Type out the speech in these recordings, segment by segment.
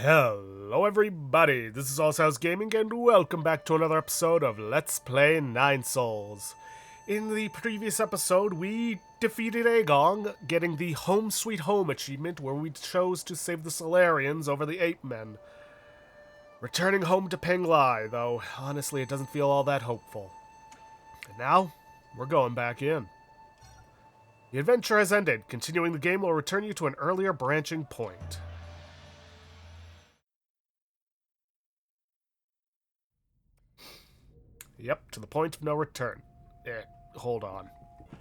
Hello everybody, this is Allshouse Gaming and welcome back to another episode of Let's Play Nine Souls. In the previous episode, we defeated Agong, getting the Home Sweet Home achievement where we chose to save the Solarians over the Ape Men. Returning home to Penglai, though honestly it doesn't feel all that hopeful. And now, we're going back in. The adventure has ended. Continuing the game will return you to an earlier branching point. Yep, to the point of no return. Hold on.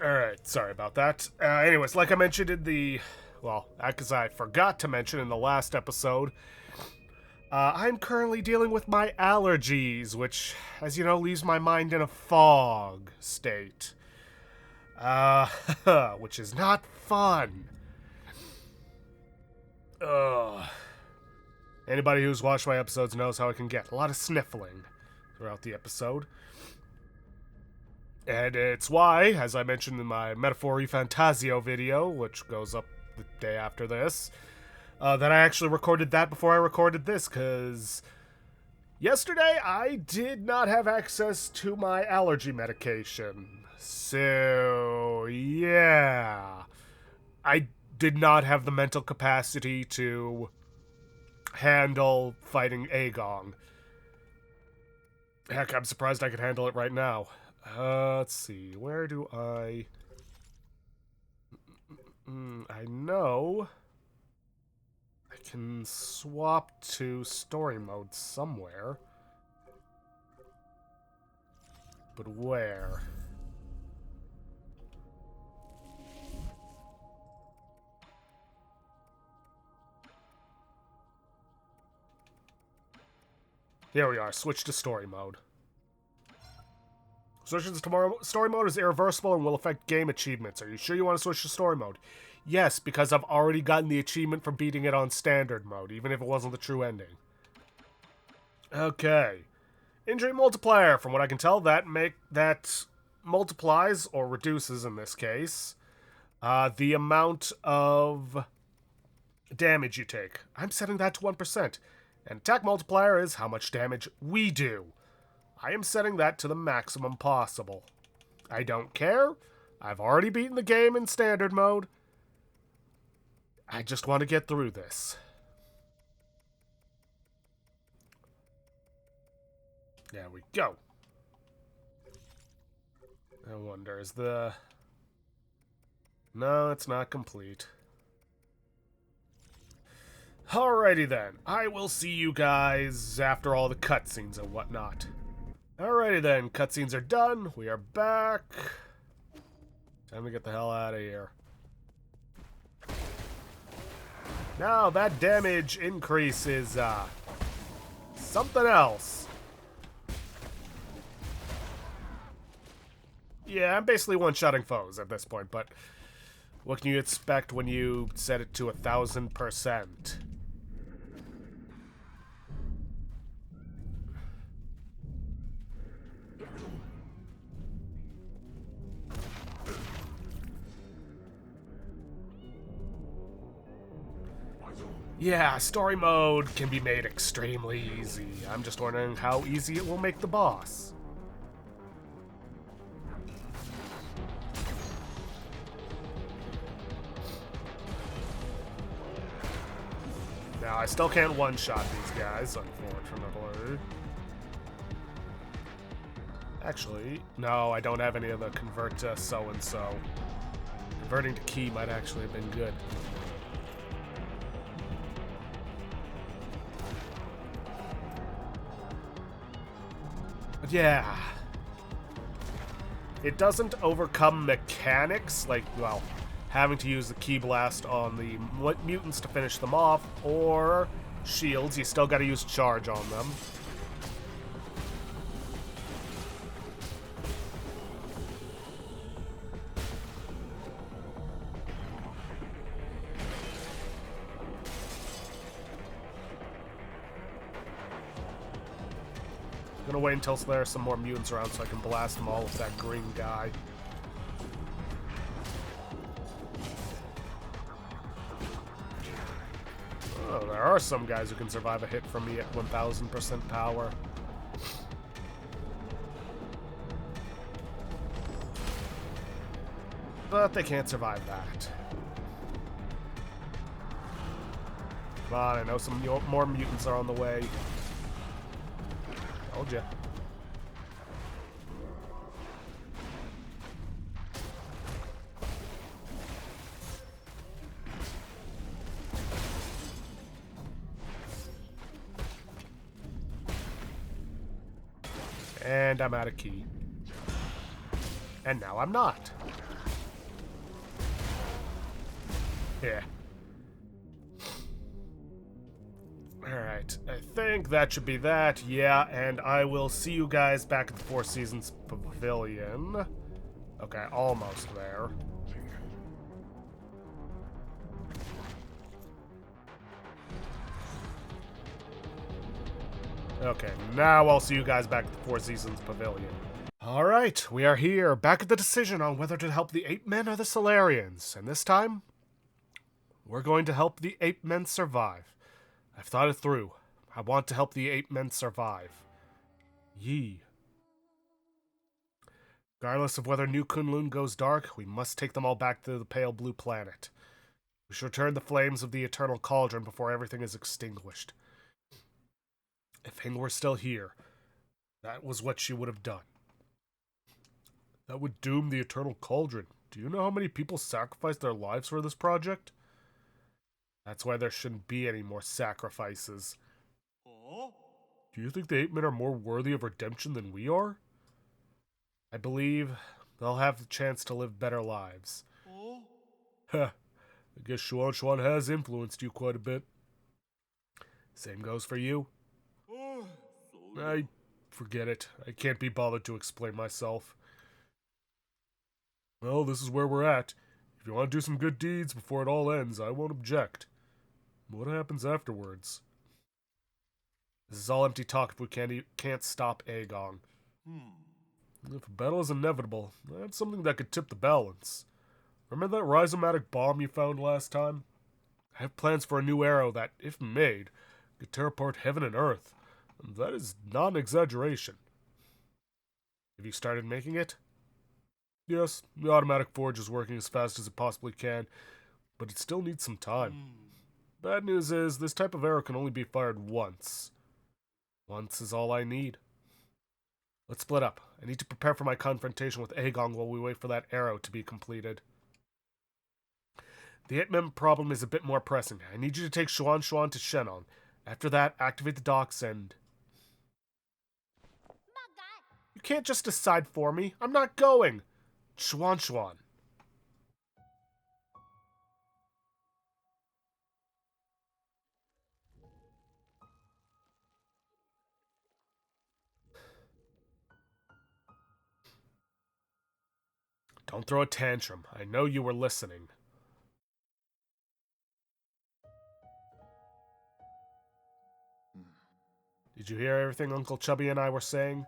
Alright, sorry about that. Anyways, like I mentioned in the... Well, because I forgot to mention in the last episode, I'm currently dealing with my allergies, which, as you know, leaves my mind in a fog state. Which is not fun. Anybody who's watched my episodes knows how it can get. A lot of sniffling throughout the episode. And it's why, as I mentioned in my Metaphori Fantasio video, which goes up the day after this, that I actually recorded that before I recorded this, because yesterday I did not have access to my allergy medication. So, yeah. I did not have the mental capacity to handle fighting Agong. Heck, I'm surprised I could handle it right now. Let's see, where do I know I can swap to story mode somewhere. But where? Here we are, switch to story mode. Switching to story mode is irreversible and will affect game achievements. Are you sure you want to switch to story mode? Yes, because I've already gotten the achievement for beating it on standard mode, even if it wasn't the true ending. Okay. Injury multiplier. From what I can tell, that multiplies, or reduces in this case, the amount of damage you take. I'm setting that to 1%. And attack multiplier is how much damage we do. I am setting that to the maximum possible. I don't care. I've already beaten the game in standard mode. I just want to get through this. There we go. I wonder, is the... No, it's not complete. Alrighty then. I will see you guys after all the cutscenes and whatnot. Alrighty then, cutscenes are done. We are back. Time to get the hell out of here. Now, that damage increase is, something else. Yeah, I'm basically one-shotting foes at this point, but what can you expect when you set it to 1,000%? Yeah, story mode can be made extremely easy. I'm just wondering how easy it will make the boss. Now, I still can't one-shot these guys, unfortunately. Actually, no, I don't have any of the convert to so-and-so. Converting to key might actually have been good. But yeah, it doesn't overcome mechanics, like, well, having to use the key blast on the mutants to finish them off, or shields. You still gotta use charge on them. I'm gonna wait until there are some more mutants around so I can blast them all with that green guy. Oh, there are are some guys who can survive a hit from me at 1000% power. But they can't survive that. Come on, I know some more mutants are on the way. Told ya. And I'm out of key. And now I'm not. Yeah. Alright, I think that should be that. Yeah, and I will see you guys back at the Four Seasons Pavilion. Okay, almost there. Okay, now I'll see you guys back at the Four Seasons Pavilion. Alright, we are here, back at the decision on whether to help the Ape Men or the Solarians. And this time, we're going to help the Ape Men survive. I've thought it through. I want to help the Ape Men survive. Yee. Regardless of whether New Kunlun goes dark, we must take them all back to the pale blue planet. We should return the flames of the eternal cauldron before everything is extinguished. If Hing were still here, that was what she would have done. That would doom the eternal cauldron. Do you know how many people sacrificed their lives for this project? That's why there shouldn't be any more sacrifices. Do you think the Ape Men are more worthy of redemption than we are? I believe they'll have the chance to live better lives. Heh, I guess Xuan has influenced you quite a bit. Same goes for you. I forget it. I can't be bothered to explain myself. Well, this is where we're at. If you want to do some good deeds before it all ends, I won't object. What happens afterwards? This is all empty talk if we can't stop Aegon. If a battle is inevitable, I have something that could tip the balance. Remember that rhizomatic bomb you found last time? I have plans for a new arrow that, if made, could tear apart heaven and earth. And that is not an exaggeration. Have you started making it? Yes, the automatic forge is working as fast as it possibly can, but it still needs some time. Bad news is, this type of arrow can only be fired once. Once is all I need. Let's split up. I need to prepare for my confrontation with Aegon while we wait for that arrow to be completed. The Hitman problem is a bit more pressing. I need you to take Xuan to Shenong. After that, activate the docks and... You can't just decide for me. I'm not going. Xuan. Don't throw a tantrum. I know you were listening. Did you hear everything Uncle Chubby and I were saying?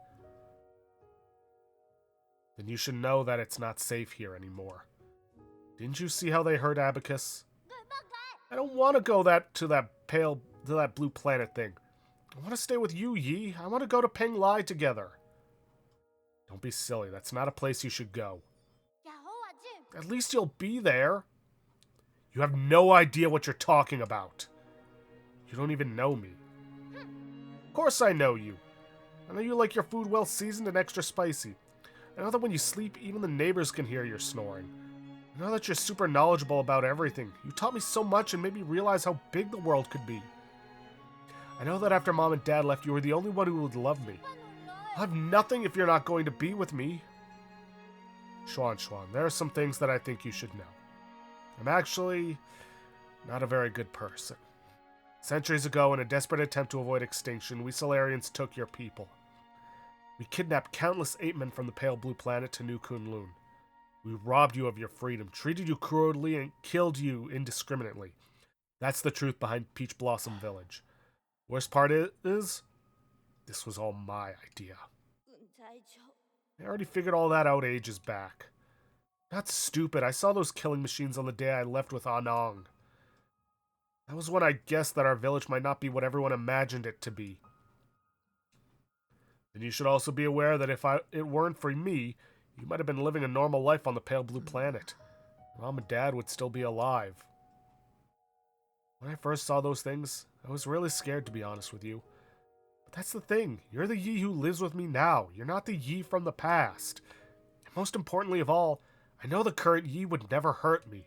Then you should know that it's not safe here anymore. Didn't you see how they hurt Abacus? I don't want to go to that blue planet thing. I want to stay with you, Yi. I want to go to Peng Lai together. Don't be silly. That's not a place you should go. At least you'll be there. You have no idea what you're talking about. You don't even know me. Of course I know you. I know you like your food well seasoned and extra spicy. I know that when you sleep, even the neighbors can hear your snoring. I know that you're super knowledgeable about everything. You taught me so much and made me realize how big the world could be. I know that after Mom and Dad left, you were the only one who would love me. I'll have nothing if you're not going to be with me. Xuan, there are some things that I think you should know. I'm actually not a very good person. Centuries ago, in a desperate attempt to avoid extinction, we Solarians took your people. We kidnapped countless ape men from the pale blue planet to New Kunlun. We robbed you of your freedom, treated you cruelly, and killed you indiscriminately. That's the truth behind Peach Blossom Village. Worst part is, this was all my idea. I already figured all that out ages back. That's stupid. I saw those killing machines on the day I left with Anong. That was when I guessed that our village might not be what everyone imagined it to be. And you should also be aware that if it weren't for me, you might have been living a normal life on the pale blue planet. Mom and Dad would still be alive. When I first saw those things, I was really scared, to be honest with you. But that's the thing. You're the Yi who lives with me now. You're not the Yi from the past. And most importantly of all, I know the current Yi would never hurt me.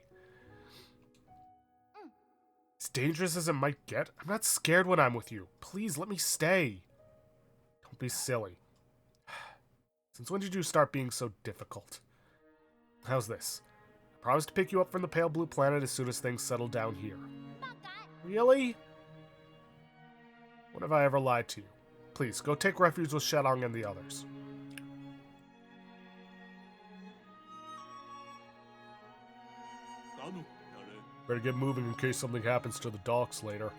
As dangerous as it might get, I'm not scared when I'm with you. Please, let me stay. Don't be silly. Since when did you start being so difficult? How's this? I promise to pick you up from the pale blue planet as soon as things settle down here. Really? When have I ever lied to you? Please, go take refuge with Shadong and the others. Better get moving in case something happens to the docks later.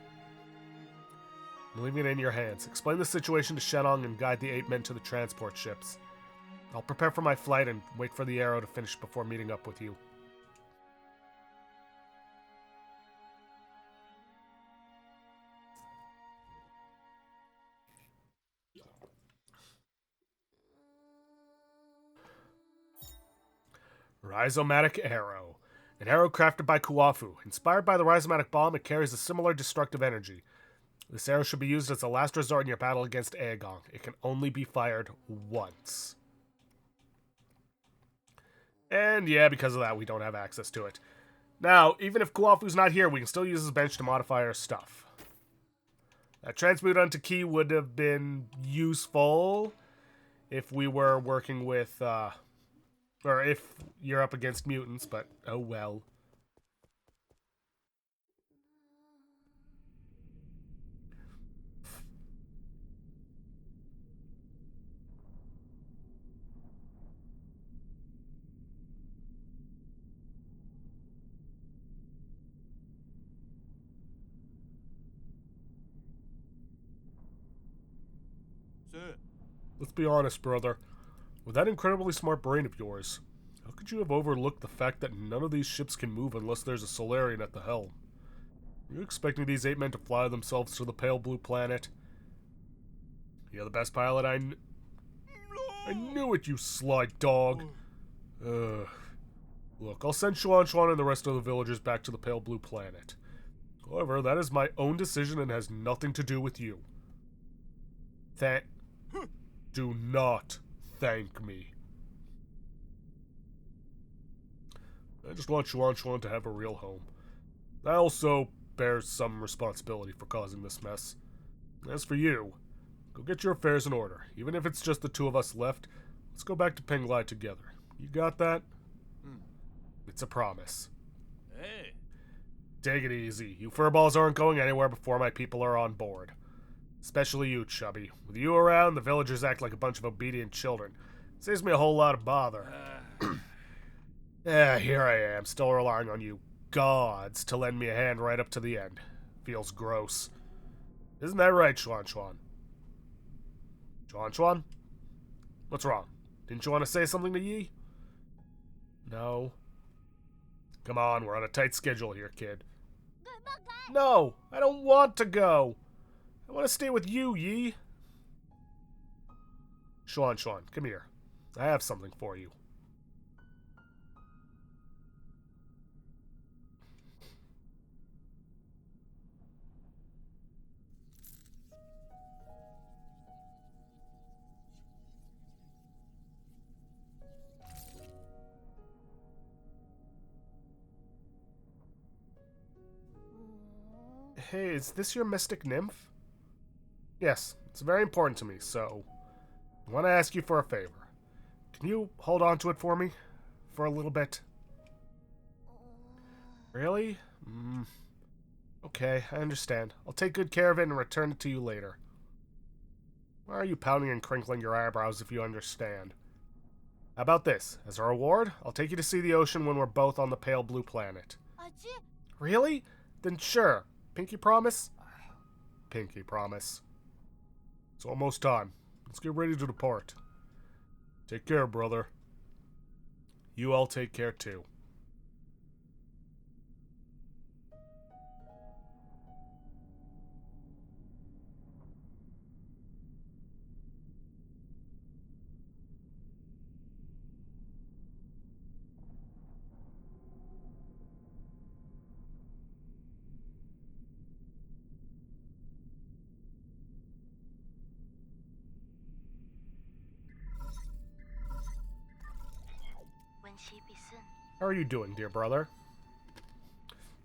I'm leaving it in your hands. Explain the situation to Shadong and guide the 8 men to the transport ships. I'll prepare for my flight and wait for the arrow to finish before meeting up with you. Rhizomatic Arrow. An arrow crafted by Kuwafu. Inspired by the Rhizomatic Bomb, it carries a similar destructive energy. This arrow should be used as a last resort in your battle against Aegon. It can only be fired once. And yeah, because of that, we don't have access to it. Now, even if Kuwafu's not here, we can still use his bench to modify our stuff. Transmute onto Ki would have been useful if we were working with, or if you're up against mutants, but oh well. Let's be honest, brother. With that incredibly smart brain of yours, how could you have overlooked the fact that none of these ships can move unless there's a Solarian at the helm? Are you expecting these 8 men to fly themselves to the pale blue planet? You're the best pilot I knew it, you sly dog. Look, I'll send Xuan and the rest of the villagers back to the pale blue planet. However, that is my own decision and has nothing to do with you. Do not thank me. I just want Xuan to have a real home. I also bear some responsibility for causing this mess. As for you, go get your affairs in order. Even if it's just the 2 of us left, let's go back to Penglai together. You got that? It's a promise. Hey. Take it easy. You furballs aren't going anywhere before my people are on board. Especially you, Chubby. With you around, the villagers act like a bunch of obedient children. Saves me a whole lot of bother. Here I am, still relying on you gods to lend me a hand right up to the end. Feels gross. Isn't that right, Xuan? Xuan? What's wrong? Didn't you want to say something to Yi? No. Come on, we're on a tight schedule here, kid. No, I don't want to go. I want to stay with you, Yi. Xuan, come here. I have something for you. Hey, is this your mystic nymph? Yes, it's very important to me, so I want to ask you for a favor. Can you hold on to it for me? For a little bit? Really? Okay, I understand. I'll take good care of it and return it to you later. Why are you pounding and crinkling your eyebrows if you understand? How about this? As a reward, I'll take you to see the ocean when we're both on the pale blue planet. Really? Then sure. Pinky promise? Pinky promise. It's almost time. Let's get ready to depart. Take care, brother. You all take care, too. How are you doing, dear brother?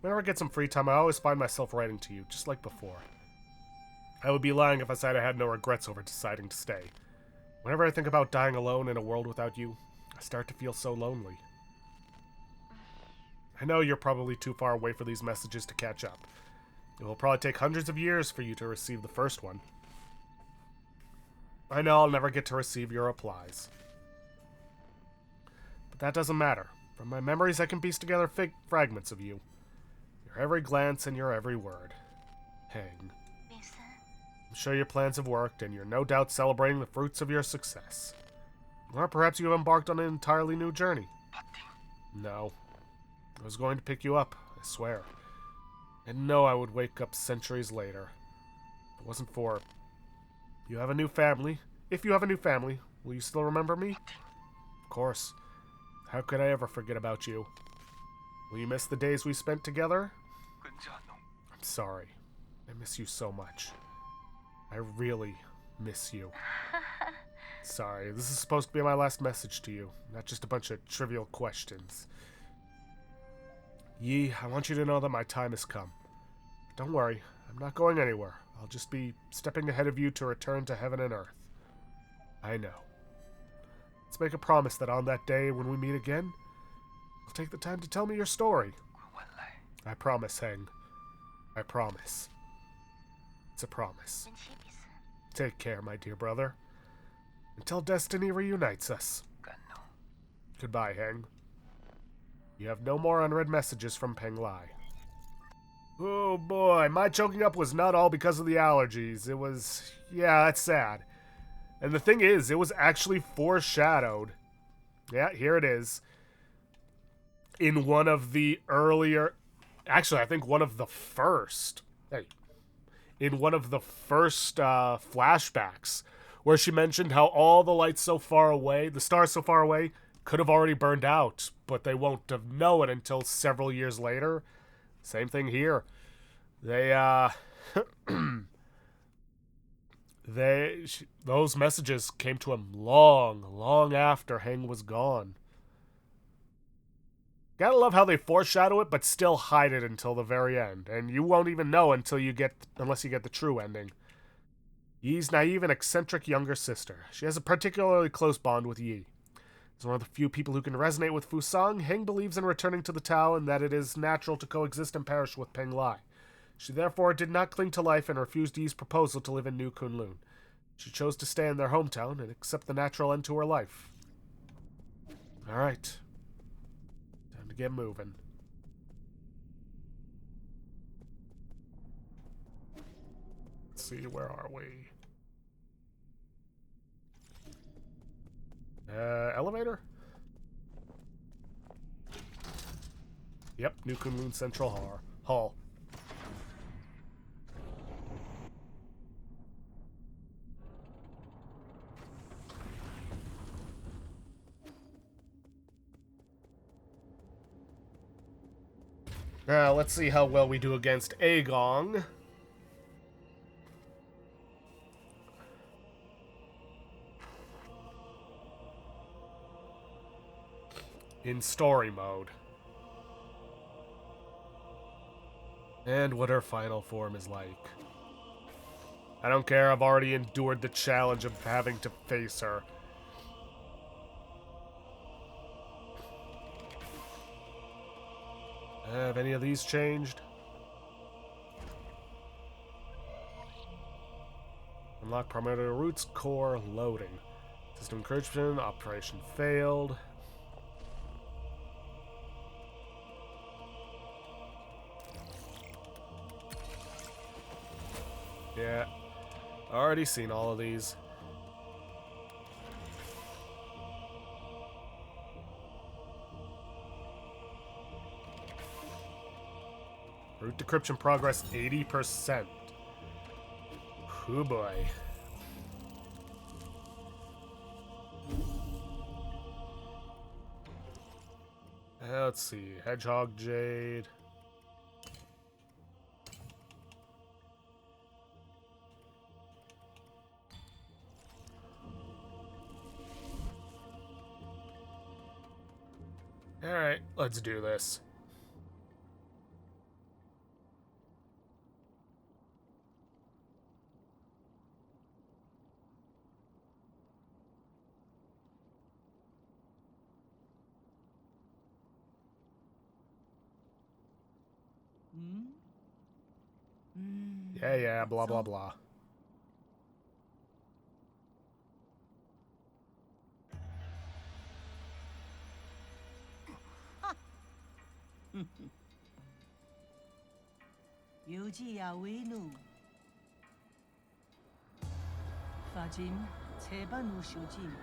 Whenever I get some free time, I always find myself writing to you, just like before. I would be lying if I said I had no regrets over deciding to stay. Whenever I think about dying alone in a world without you, I start to feel so lonely. I know you're probably too far away for these messages to catch up. It will probably take hundreds of years for you to receive the first one. I know I'll never get to receive your replies. But that doesn't matter. From my memories, I can piece together fragments of you. Your every glance and your every word. Hang. I'm sure your plans have worked, and you're no doubt celebrating the fruits of your success. Or perhaps you have embarked on an entirely new journey. No. I was going to pick you up, I swear. I didn't know I would wake up centuries later. If it wasn't for... You have a new family. If you have a new family, will you still remember me? Of course. How could I ever forget about you? Will you miss the days we spent together? I'm sorry. I miss you so much. I really miss you. Sorry, this is supposed to be my last message to you, not just a bunch of trivial questions. Yi, I want you to know that my time has come. Don't worry, I'm not going anywhere. I'll just be stepping ahead of you to return to heaven and earth. I know. Let's make a promise that on that day when we meet again, you'll take the time to tell me your story. I promise, Heng. I promise. It's a promise. Take care, my dear brother. Until destiny reunites us. Goodbye, Heng. You have no more unread messages from Peng Lai. Oh boy, my choking up was not all because of the allergies. It was... yeah, that's sad. And the thing is, it was actually foreshadowed. Yeah, here it is. In one of the earlier... Actually, I think one of the first... Hey. In one of the first flashbacks, where she mentioned how all the lights so far away, the stars so far away, could have already burned out, but they won't have known it until several years later. Same thing here. They, those messages came to him long after Heng was gone. Gotta love how they foreshadow it, but still hide it until the very end. And you won't even know unless you get the true ending. Yi's naive and eccentric younger sister. She has a particularly close bond with Yi. As one of the few people who can resonate with Fusang, Heng believes in returning to the Tao and that it is natural to coexist and perish with Peng Lai. She therefore did not cling to life and refused Yi's proposal to live in New Kunlun. She chose to stay in their hometown and accept the natural end to her life. Alright. Time to get moving. Let's see, where are we? Elevator? Yep, New Kunlun Central Hall. Let's see how well we do against Agong. In story mode. And what her final form is like. I don't care, I've already endured the challenge of having to face her. Have any of these changed? Unlock primary roots core loading. System encryption, operation failed. Yeah, already seen all of these. Root decryption progress 80%. Oh boy. Let's see. Hedgehog Jade. Alright, let's do this. Yeah, blah, blah, blah. 유지야 외누 파짐 제반 우쇼짐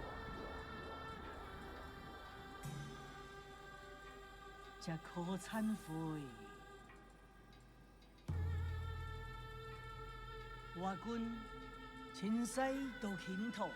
자 거산포이 와군 진사이 도힌토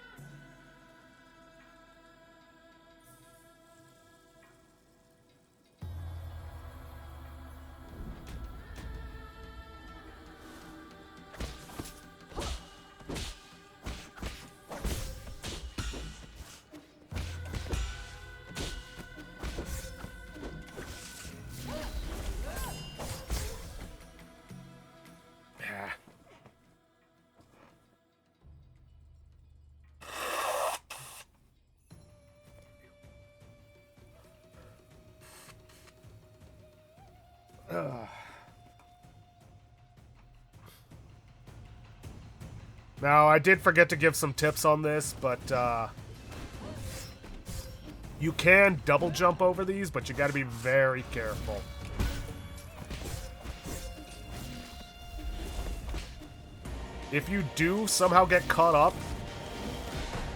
Now, I did forget to give some tips on this, but you can double jump over these, but you gotta be very careful. If you do somehow get caught up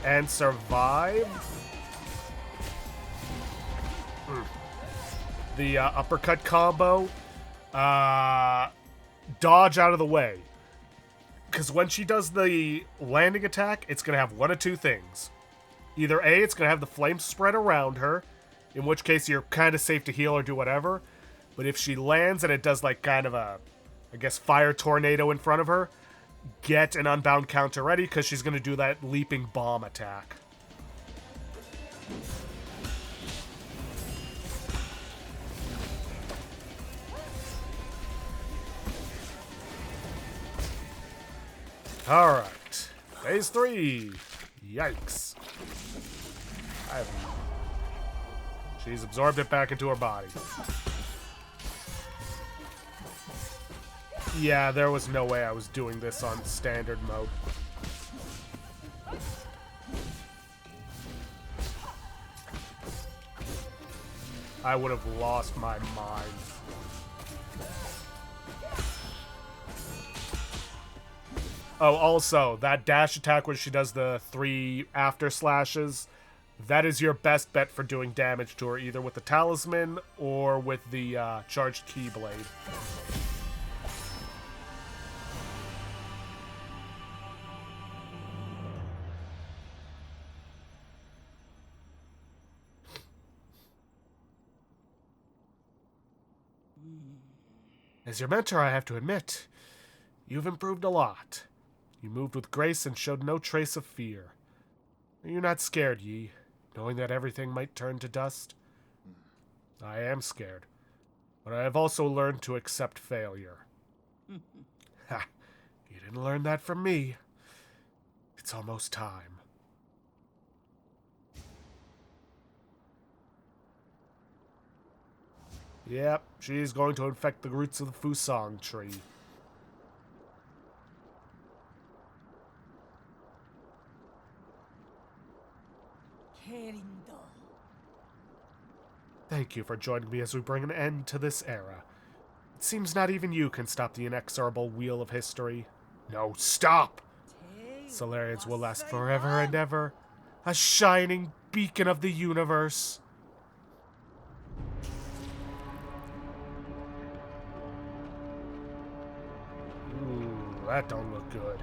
and survive the uppercut combo, dodge out of the way. Because when she does the landing attack, it's going to have one of two things. Either A, it's going to have the flames spread around her, in which case you're kind of safe to heal or do whatever. But if she lands and it does like kind of a, I guess, fire tornado in front of her, get an unbound counter ready because she's going to do that leaping bomb attack. Alright. Phase 3. Yikes. She's absorbed it back into her body. Yeah, there was no way I was doing this on standard mode. I would have lost my mind. Oh, also, that dash attack where she does the 3 after slashes, that is your best bet for doing damage to her, either with the talisman or with the charged keyblade. As your mentor, I have to admit, you've improved a lot. You moved with grace and showed no trace of fear. Are you not scared, Yi, knowing that everything might turn to dust? I am scared, but I have also learned to accept failure. Ha! You didn't learn that from me. It's almost time. Yep, she's going to infect the roots of the Fusang tree. Thank you for joining me as we bring an end to this era. It seems not even you can stop the inexorable wheel of history. No, stop! Solarians will last forever and ever, a shining beacon of the universe. Ooh, that don't look good.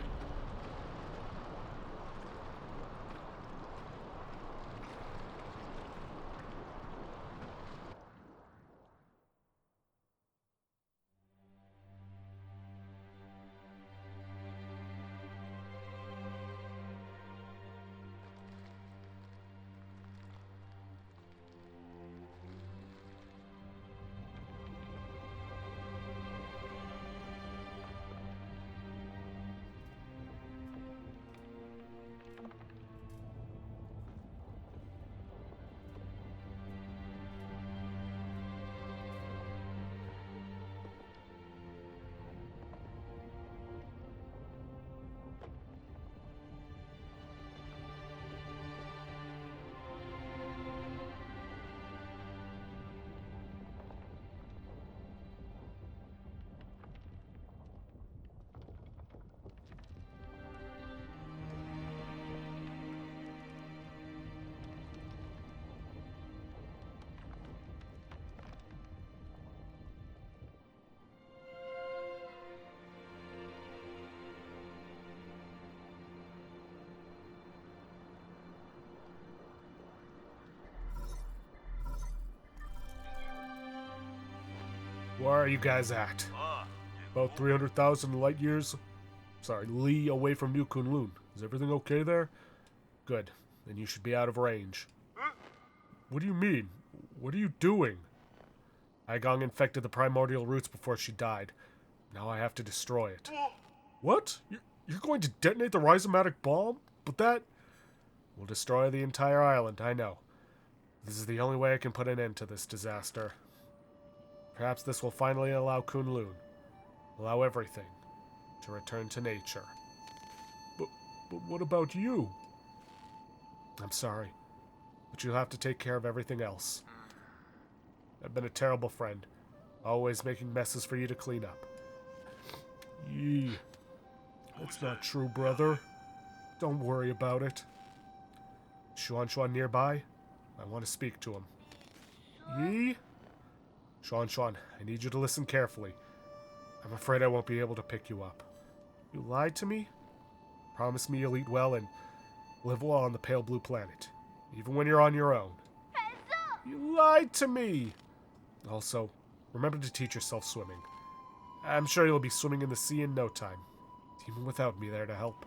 Where are you guys at? About 300,000 light years. Li away from New Kunlun. Is everything okay there? Good. Then you should be out of range. What do you mean? What are you doing? Aigong infected the primordial roots before she died. Now I have to destroy it. What? You're going to detonate the rhizomatic bomb? But that will destroy the entire island, I know. This is the only way I can put an end to this disaster. Perhaps this will finally allow Kunlun, allow everything, to return to nature. But what about you? I'm sorry, but you'll have to take care of everything else. I've been a terrible friend, always making messes for you to clean up. Yee. That's not true, brother. Don't worry about it. Xuan nearby? I want to speak to him. Yee? Xuan, I need you to listen carefully. I'm afraid I won't be able to pick you up. You lied to me? Promise me you'll eat well and live well on the pale blue planet, even when you're on your own. You lied to me! Also, remember to teach yourself swimming. I'm sure you'll be swimming in the sea in no time, even without me there to help.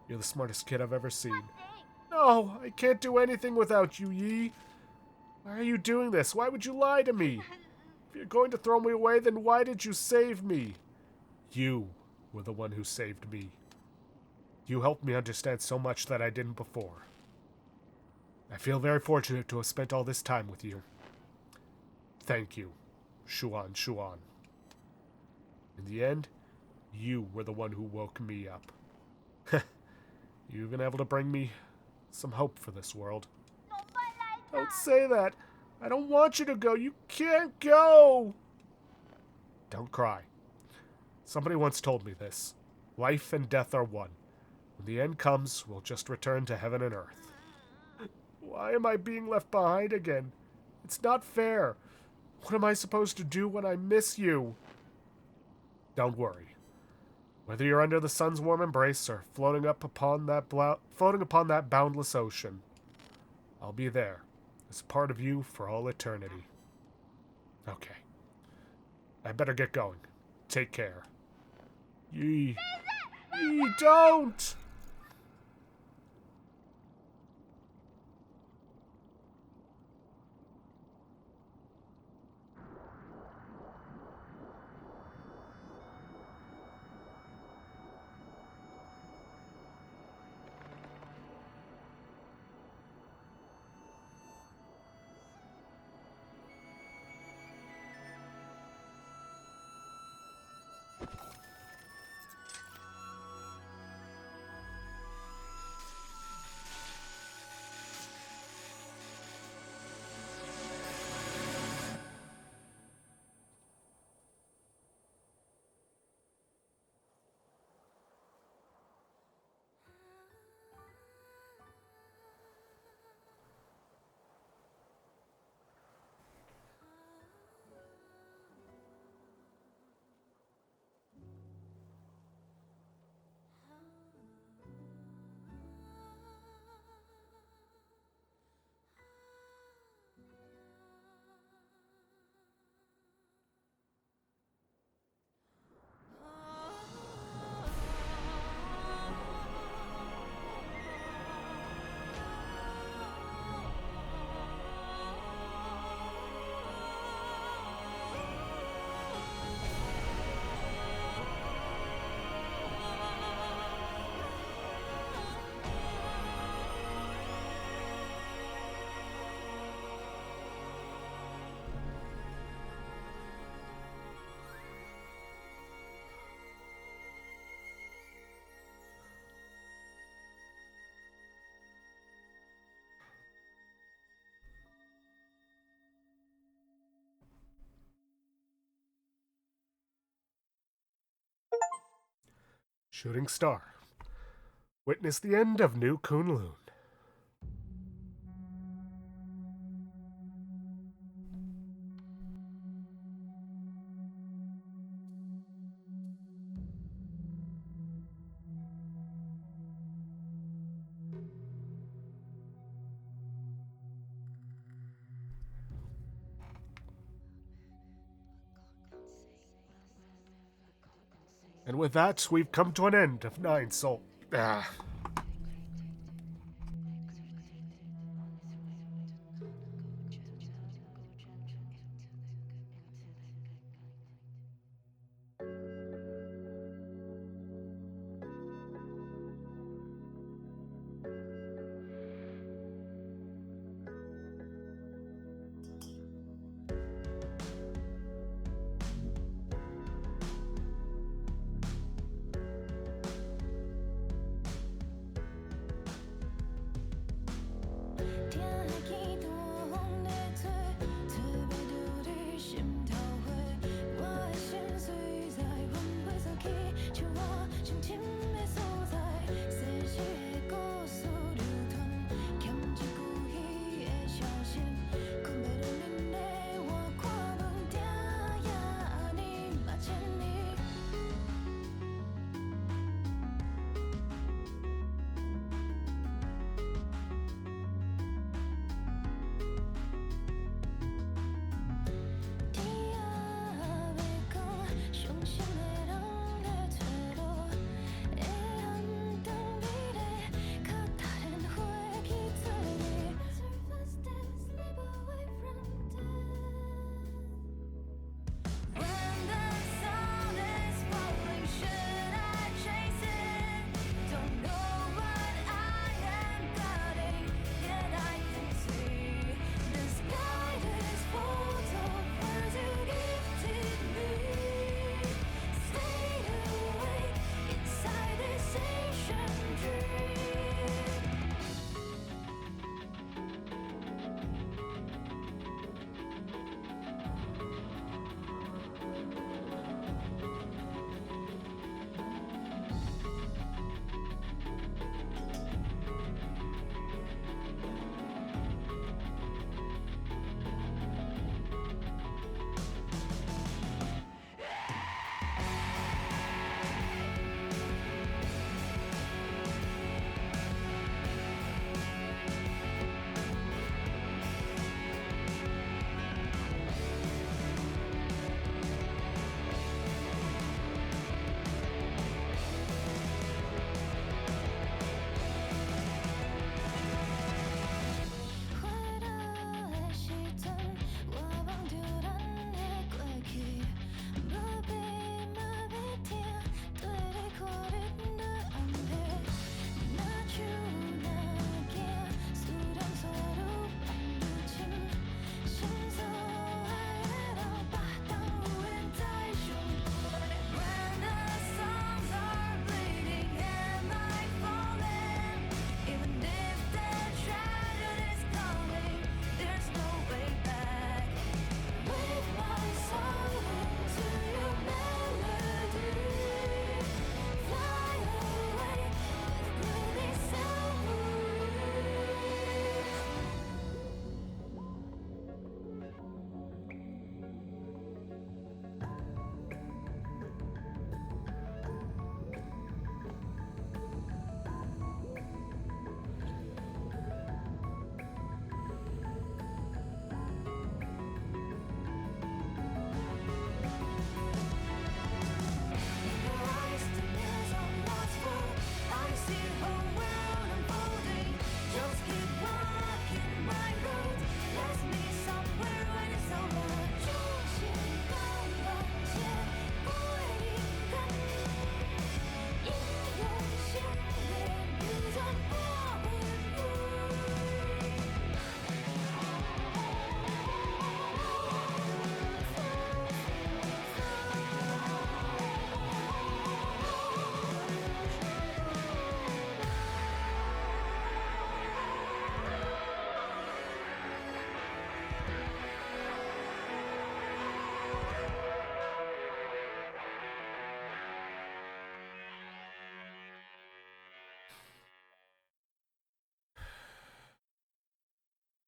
You're the smartest kid I've ever seen. No, I can't do anything without you, Yi. Why are you doing this? Why would you lie to me? If you're going to throw me away, then why did you save me? You were the one who saved me. You helped me understand so much that I didn't before. I feel very fortunate to have spent all this time with you. Thank you, Xuan. In the end, you were the one who woke me up. You've been able to bring me some hope for this world. Don't say that. I don't want you to go. You can't go. Don't cry. Somebody once told me this. Life and death are one. When the end comes, we'll just return to heaven and earth. Why am I being left behind again? It's not fair. What am I supposed to do when I miss you? Don't worry. Whether you're under the sun's warm embrace or floating upon that boundless ocean, I'll be there as part of you for all eternity. Okay. I better get going. Take care. Yee, don't! Shooting star. Witness the end of New Kunlun. And with that, we've come to an end of 9 Souls.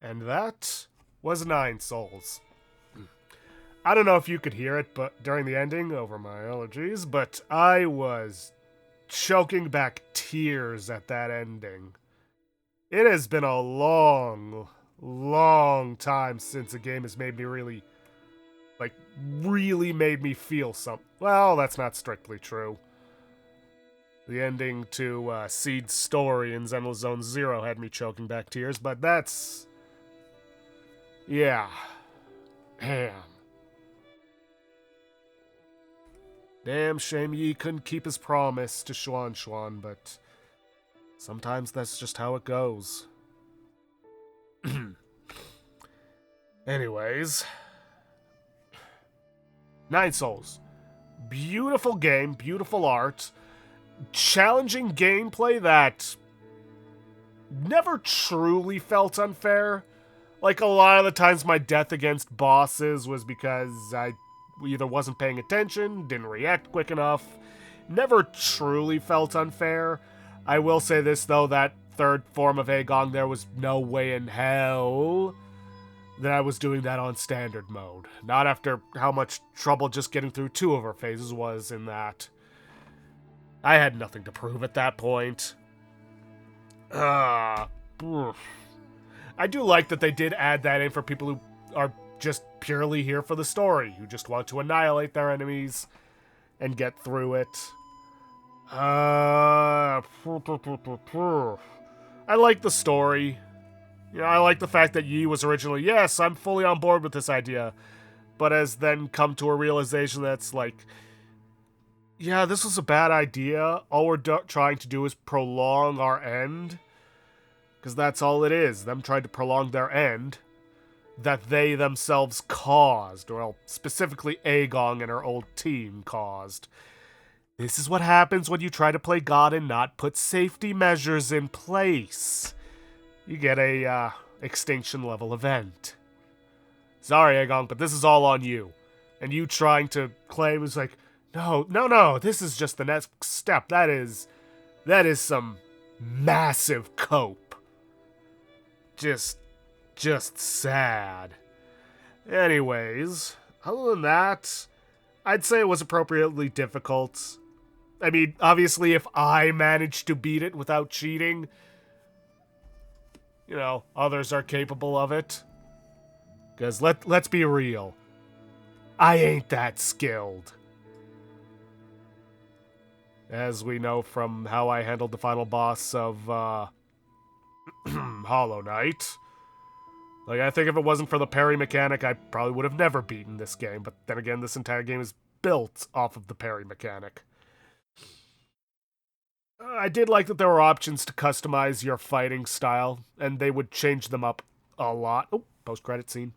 And that was 9 Souls. I don't know if you could hear it but during the ending over my allergies, but I was choking back tears at that ending. It has been a long, long time since a game has made me really made me feel something. Well, that's not strictly true. The ending to Seed's story in Xenoblade Zone Zero had me choking back tears, but that's... yeah. Damn. Damn shame Yi couldn't keep his promise to Xuan Xuan, but sometimes that's just how it goes. Anyways. Nine Souls. Beautiful game, beautiful art, challenging gameplay that never truly felt unfair. Like, a lot of the times my death against bosses was because I either wasn't paying attention, didn't react quick enough. Never truly felt unfair. I will say this, though, that third form of Agong, there was no way in hell that I was doing that on standard mode. Not after how much trouble just getting through 2 of her phases was in that. I had nothing to prove at that point. I do like that they did add that in for people who are just purely here for the story, who just want to annihilate their enemies and get through it. I like the story. You know, I like the fact that Yi was originally, yes, I'm fully on board with this idea, but has then come to a realization that's like, yeah, this was a bad idea. All we're trying to do is prolong our end. Because that's all it is. Them trying to prolong their end that they themselves caused. Well, specifically Agong and her old team caused. This is what happens when you try to play God and not put safety measures in place. You get a extinction level event. Sorry, Agong, but this is all on you. And you trying to claim is like, no, this is just the next step. That is some massive cope. Just sad. Anyways, other than that, I'd say it was appropriately difficult. I mean, obviously, if I managed to beat it without cheating, you know, others are capable of it. Because let's be real. I ain't that skilled. As we know from how I handled the final boss of Hollow Knight. Like, I think if it wasn't for the parry mechanic, I probably would have never beaten this game. But then again, this entire game is built off of the parry mechanic. I did like that there were options to customize your fighting style, and they would change them up a lot. Oh, post-credit scene.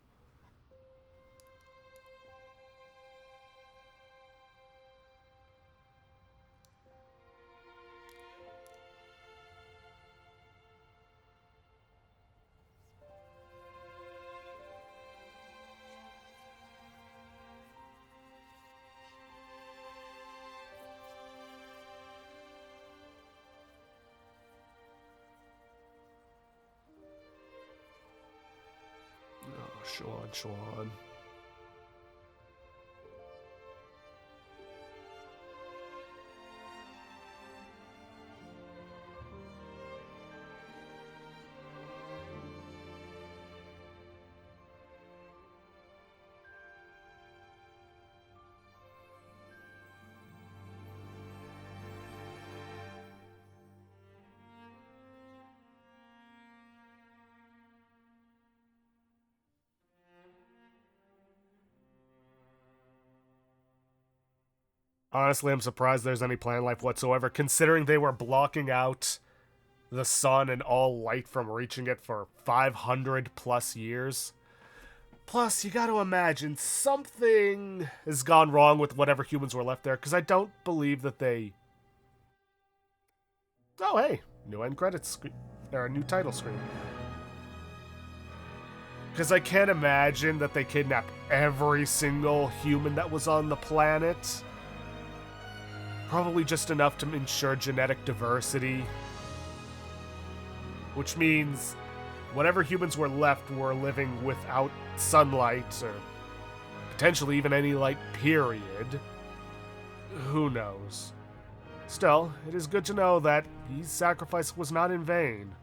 Sean. Honestly, I'm surprised there's any plant life whatsoever, considering they were blocking out the sun and all light from reaching it for 500 plus years. Plus, you gotta imagine something has gone wrong with whatever humans were left there, because I don't believe that they... Oh, hey, new end credits screen, or a new title screen. Because I can't imagine that they kidnapped every single human that was on the planet. Probably just enough to ensure genetic diversity. Which means whatever humans were left were living without sunlight, or potentially even any light, period. Who knows? Still, it is good to know that his sacrifice was not in vain.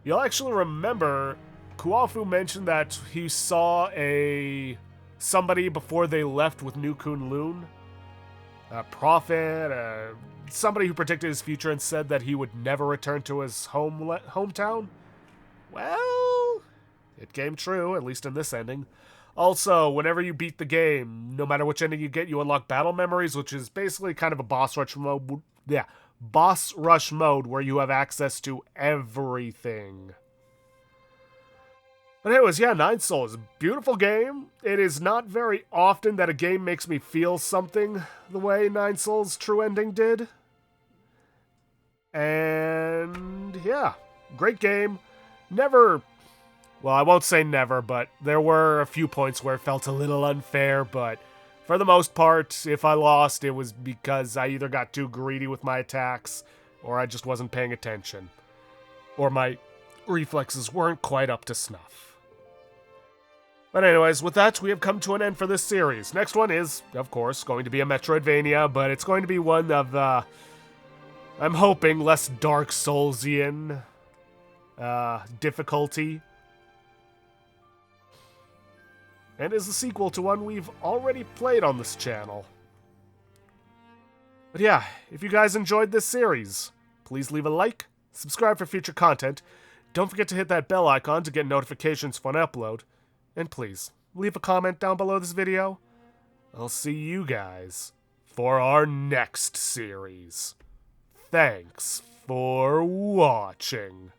You'll actually remember Kuafu mentioned that he saw somebody before they left with New Kunlun. A prophet, somebody who predicted his future and said that he would never return to his hometown. Well, it came true, at least in this ending. Also, whenever you beat the game, no matter which ending you get, you unlock battle memories, which is basically kind of a boss rush mode. Yeah, boss rush mode where you have access to everything. But anyways, yeah, Nine Souls, beautiful game. It is not very often that a game makes me feel something the way Nine Souls' true ending did. And yeah, great game. Never, well, I won't say never, but there were a few points where it felt a little unfair, but for the most part, if I lost, it was because I either got too greedy with my attacks, or I just wasn't paying attention, or my reflexes weren't quite up to snuff. But anyways, with that, we have come to an end for this series. Next one is, of course, going to be a Metroidvania, but it's going to be one of the, I'm hoping, less Dark Soulsian difficulty. And is a sequel to one we've already played on this channel. But yeah, if you guys enjoyed this series, please leave a like, subscribe for future content, don't forget to hit that bell icon to get notifications for an upload, and please, leave a comment down below this video. I'll see you guys for our next series. Thanks for watching.